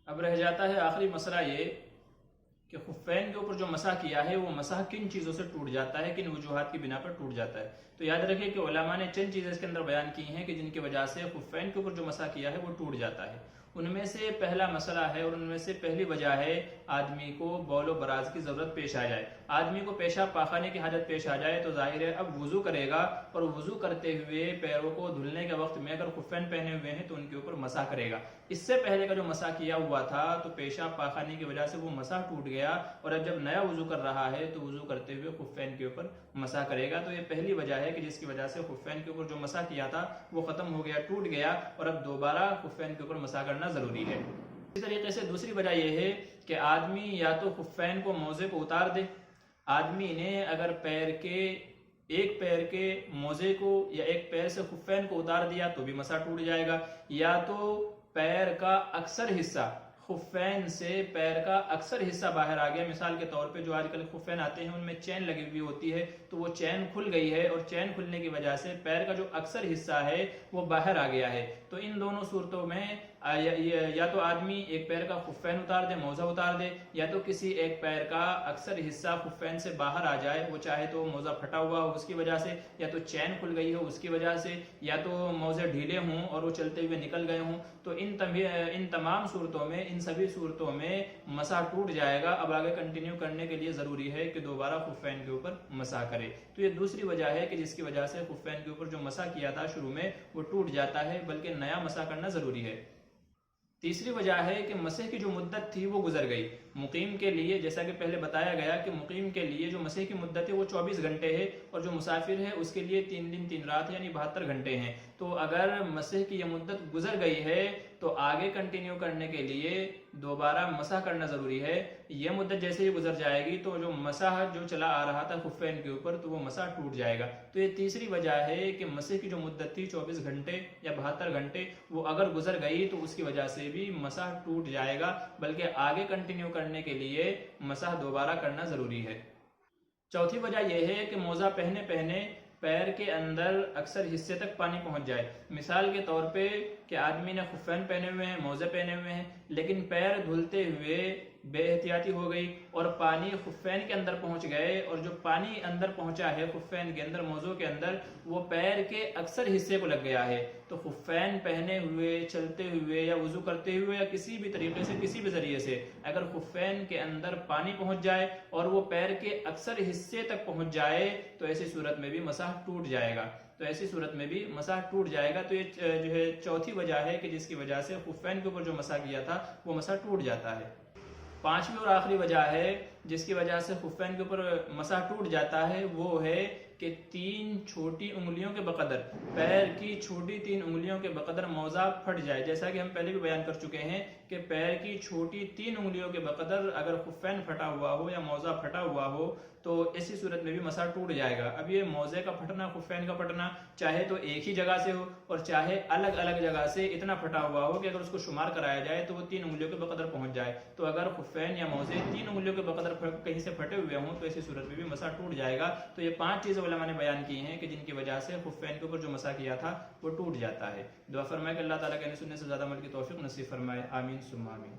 اب رہ جاتا ہے آخری مسئلہ یہ کہ خفین کے اوپر جو مسح کیا ہے وہ مسح کن چیزوں سے ٹوٹ جاتا ہے، کن وجوہات کی بنا پر ٹوٹ جاتا ہے۔ تو یاد رکھیں کہ علماء نے چند چیزیں اس کے اندر بیان کی ہیں کہ جن کی وجہ سے خفین کے اوپر جو مسح کیا ہے وہ ٹوٹ جاتا ہے۔ ان میں سے پہلا مسئلہ ہے اور ان میں سے پہلی وجہ ہے آدمی کو بول و براز کی ضرورت پیش آ جائے۔ آدمی کو پیشاب پاخانے کی حاجت پیش آ جائے تو ظاہر ہے اب وضو کرے گا، اور وضو کرتے ہوئے پیروں کو دھلنے کے وقت میں اگر خفین پہنے ہوئے ہیں تو ان کے اوپر مسح کرے گا۔ اس سے پہلے کا جو مسح کیا ہوا تھا تو پیشاب پاخانے کی وجہ سے وہ مسح ٹوٹ گیا، اور اب جب نیا وضو کر رہا ہے تو وضو کرتے ہوئے خفین کے اوپر مسح کرے گا۔ تو یہ پہلی وجہ ہے کہ جس کی وجہ سے خفین کے اوپر جو مسح کیا تھا وہ ختم ہو گیا، ٹوٹ گیا، اور اب دوبارہ خفین کے اوپر مسح کرنا ضروری ہے۔ اسی طریقے سے دوسری وجہ یہ ہے کہ آدمی یا تو خفین کو موزے کو اتار دے۔ آدمی نے اگر ایک پیر کے موزے کو یا ایک پیر سے خفین کو اتار دیا تو بھی مسح ٹوٹ جائے گا، یا تو پیر کا اکثر حصہ، خفین سے پیر کا اکثر حصہ باہر آ گیا۔ مثال کے طور پہ جو آج کل خفین آتے ہیں ان میں چین لگی ہوئی ہوتی ہے، تو وہ چین کھل گئی ہے، اور چین کھلنے کی وجہ سے پیر کا جو اکثر حصہ ہے وہ باہر آ گیا ہے۔ تو ان دونوں صورتوں میں یا تو آدمی ایک پیر کا خفین اتار دے، موزہ اتار دے، یا تو کسی ایک پیر کا اکثر حصہ خفین سے باہر آ جائے، وہ چاہے تو موزہ پھٹا ہوا ہو اس کی وجہ سے، یا تو چین کھل گئی ہو اس کی وجہ سے، یا تو موزے ڈھیلے ہوں اور وہ چلتے ہوئے نکل گئے ہوں۔ تو ان تمام صورتوں میں، ان سبھی صورتوں میں مسح ٹوٹ جائے گا۔ اب آگے کنٹینیو کرنے کے لیے ضروری ہے کہ دوبارہ خفین کے اوپر مسح کرے۔ تو یہ دوسری وجہ ہے کہ جس کی وجہ سے خفین کے اوپر جو مسح کیا تھا شروع میں وہ ٹوٹ جاتا ہے، بلکہ نیا مسح کرنا ضروری ہے۔ تیسری وجہ ہے کہ مسح کی جو مدت تھی وہ گزر گئی۔ مقیم کے لیے، جیسا کہ پہلے بتایا گیا کہ مقیم کے لیے جو مسح کی مدت ہے وہ 24 گھنٹے ہے، اور جو مسافر ہے اس کے لیے 3 دن 3 رات یعنی 72 گھنٹے ہیں۔ تو اگر مسح کی یہ مدت گزر گئی ہے تو آگے کنٹینیو کرنے کے لیے دوبارہ مسح کرنا ضروری ہے۔ یہ مدت جیسے ہی گزر جائے گی تو جو مسح جو چلا آ رہا تھا خفین کے اوپر تو وہ مسح ٹوٹ جائے گا۔ تو یہ تیسری وجہ ہے کہ مسح کی جو مدت تھی 24 گھنٹے یا 72 گھنٹے وہ اگر گزر گئی تو اس کی وجہ سے بھی مسح ٹوٹ جائے گا، بلکہ آگے کنٹینیو کرنے کے لیے مسح دوبارہ کرنا ضروری ہے۔ چوتھی وجہ یہ ہے کہ موزہ پہنے پیر کے اندر اکثر حصے تک پانی پہنچ جائے۔ مثال کے طور پہ کہ آدمی نے خفین پہنے ہوئے ہیں، موزے پہنے ہوئے ہیں، لیکن پیر دھلتے ہوئے بے احتیاطی ہو گئی اور پانی خفین کے اندر پہنچ گئے، اور جو پانی اندر پہنچا ہے خفین کے اندر، موزوں کے اندر، وہ پیر کے اکثر حصے کو لگ گیا ہے۔ تو خفین پہنے ہوئے، چلتے ہوئے یا وضو کرتے ہوئے یا کسی بھی طریقے سے، کسی بھی ذریعے سے اگر خفین کے اندر پانی پہنچ جائے اور وہ پیر کے اکثر حصے تک پہنچ جائے تو ایسی صورت میں بھی مسح ٹوٹ جائے گا۔ تو یہ جو ہے چوتھی وجہ ہے کہ جس کی وجہ سے خفین کے اوپر جو مسح کیا تھا وہ مسح ٹوٹ جاتا ہے۔ پانچویں اور آخری وجہ ہے جس کی وجہ سے خفین کے اوپر مسح ٹوٹ جاتا ہے، وہ ہے کہ 3 چھوٹی انگلیوں کے بقدر، پیر کی چھوٹی 3 انگلیوں کے بقدر موزہ پھٹ جائے۔ جیسا کہ ہم پہلے بھی بیان کر چکے ہیں کہ پیر کی چھوٹی 3 انگلیوں کے بقدر اگر خفین پھٹا ہوا ہو یا موزہ پھٹا ہوا ہو تو ایسی صورت میں بھی مسح ٹوٹ جائے گا۔ اب یہ موزے کا پھٹنا، خفین کا پھٹنا چاہے تو ایک ہی جگہ سے ہو اور چاہے الگ الگ جگہ سے اتنا پھٹا ہوا ہو کہ اگر اس کو شمار کرایا جائے تو وہ 3 انگلیوں کے بقدر پہنچ جائے۔ تو اگر خفین یا موزے 3 انگلیوں کے بقدر کہیں سے پھٹے ہوئے ہوں تو ایسی صورت میں بھی مسح ٹوٹ جائے گا۔ تو یہ 5 چیزیں علماء نے بیان کی ہیں کہ جن کی وجہ سے خفین کے اوپر جو مسح کیا تھا وہ ٹوٹ جاتا ہے۔ دعا فرمائے کہ اللہ تعالیٰ کہنے سننے سے زیادہ عمل کی توفیق نصیب فرمائے، آمین ثم آمین۔